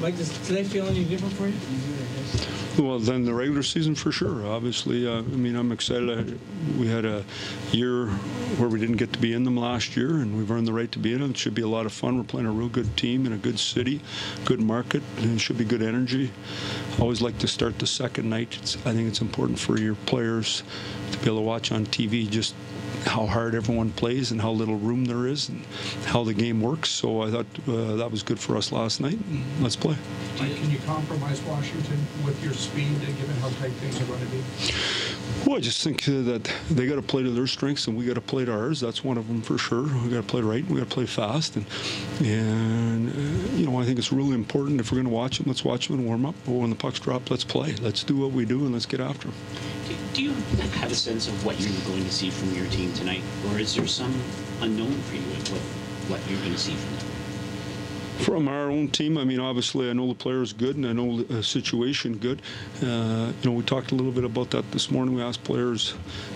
Mike, does today feel any different for you? Well, than the regular season, for sure. Obviously, I mean, I'm excited. We had a year where we didn't get to be in them last year, and we've earned the right to be in them. It should be a lot of fun. We're playing a real good team in a good city, good market, and it should be good energy. I always like to start the second night. I think it's important for your players to be able to watch on TV just how hard everyone plays and how little room there is and how the game works. So I thought that was good for us last night. And let's play. Mike, can you compromise Washington with your speed, given how tight things are going to be? Well, I just think that they got to play to their strengths and we got to play to ours. That's one of them for sure. We got to play right. We got to play fast, and you know, I think it's really important if we're going to watch them. Let's watch them and warm up. But when the pucks drop, let's play. Let's do what we do and let's get after them. Do you have a sense of what you're going to see from your team tonight, or is there some unknown for you with what you're going to see from them? From our own team, I mean, obviously, I know the players good, and I know the situation good. You know, we talked a little bit about that this morning. We asked players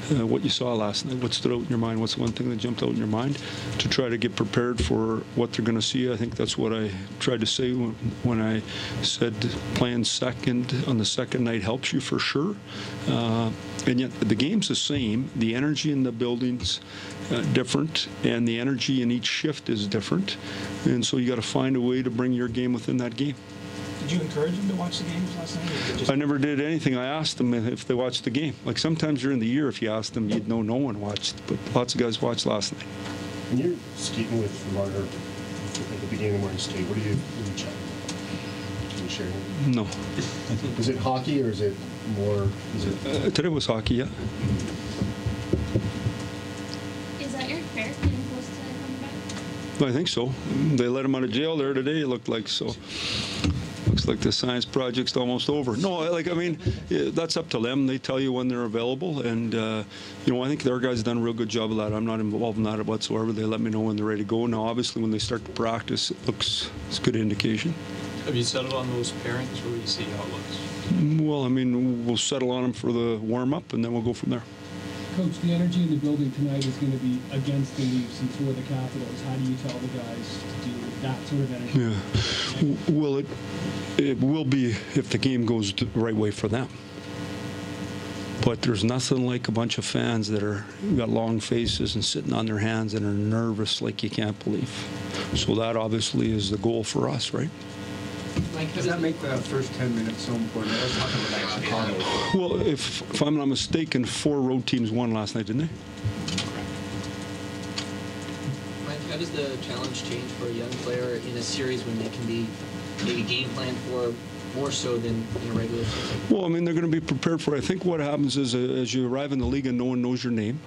what you saw last night, what stood out in your mind, what's the one thing that jumped out in your mind, to try to get prepared for what they're going to see. I think that's what I tried to say when I said playing second on the second night helps you for sure. And yet the game's the same. The energy in the building's different, and the energy in each shift is different. And so you got to find a way to bring your game within that game. Did you encourage them to watch the games last night? I never did anything. I asked them if they watched the game. Like sometimes during the year, if you asked them, you'd know no one watched. But lots of guys watched last night. When you're skating with Marner at the beginning of Morgan State, what do you check? Can you share anything? No. Is it hockey or is it more? Is it? Today was hockey, yeah. Is that Eric Ferris getting close to coming back? I think so. They let him out of jail there today, it looked like. So looks like the science project's almost over. No, like, I mean, that's up to them. They tell you when they're available. And, you know, I think their guys done a real good job of that. I'm not involved in that whatsoever. They let me know when they're ready to go. Now, obviously, when they start to practice, it's a good indication. Have you settled on those pairings, or will you see how it looks? Well, I mean, we'll settle on them for the warm-up, and then we'll go from there. Coach, the energy in the building tonight is going to be against the Leafs and for the Capitals. How do you tell the guys to do that sort of energy? Yeah. Well, it will be if the game goes the right way for them. But there's nothing like a bunch of fans that got long faces and sitting on their hands and are nervous like you can't believe. So that obviously is the goal for us, right? Mike, does that make the first 10 minutes so important? I was talking about Chicago. Well, if I'm not mistaken, 4 road teams won last night, didn't they? Mike, how does the challenge change for a young player in a series when they can be maybe game planned for more so than in a regular season? Well, I mean, they're going to be prepared for it. I think what happens is as you arrive in the league and no one knows your name.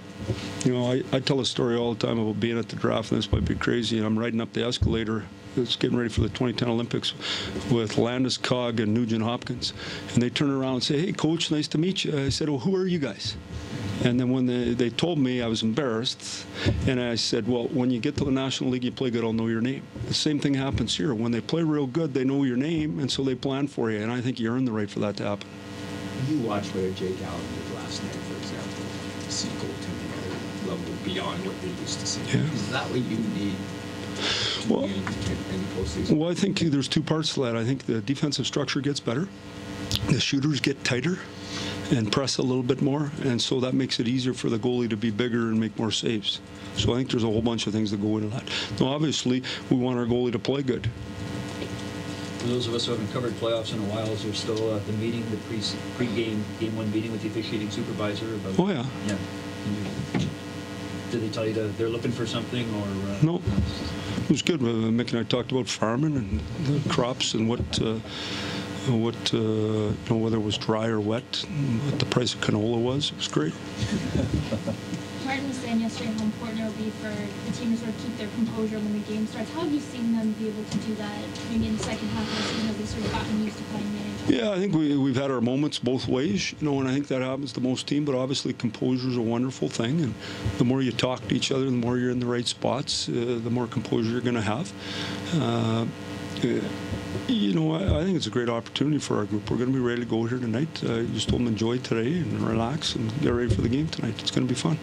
You know, I tell a story all the time about being at the draft, and this might be crazy, and I'm riding up the escalator. It's getting ready for the 2010 Olympics with Landeskog and Nugent Hopkins. And they turn around and say, "Hey, Coach, nice to meet you." I said, "Well, who are you guys?" And then when they told me, I was embarrassed. And I said, "Well, when you get to the National League, you play good, I'll know your name." The same thing happens here. When they play real good, they know your name, and so they plan for you. And I think you earn the right for that to happen. You watched what Jake Allen did last night, for example, see goaltending at a level beyond what you're used to seeing. Yeah. Is that what you need? Well, I think there's 2 parts to that. I think the defensive structure gets better. The shooters get tighter and press a little bit more, and so that makes it easier for the goalie to be bigger and make more saves. So I think there's a whole bunch of things that go into that. Now, obviously, we want our goalie to play good. For those of us who haven't covered playoffs in a while, is there still the meeting, the pre-game, game 1 meeting with the officiating supervisor? About, oh, yeah. Yeah. Did they tell you they're looking for something, or? No. It was good. Mick and I talked about farming and the crops and what you know, whether it was dry or wet, and what the price of canola was. It was great. Martin was saying yesterday how important it will be for the team to sort of keep their composure when the game starts. How have you seen them be able to do that maybe in the second half of the season as they've sort of gotten used to playing management? Yeah, I think we've had our moments both ways, you know, and I think that happens to most teams, but obviously composure is a wonderful thing, and the more you talk to each other, the more you're in the right spots, the more composure you're going to have. You know, I think it's a great opportunity for our group. We're going to be ready to go here tonight. Just told them enjoy today and relax and get ready for the game tonight. It's going to be fun.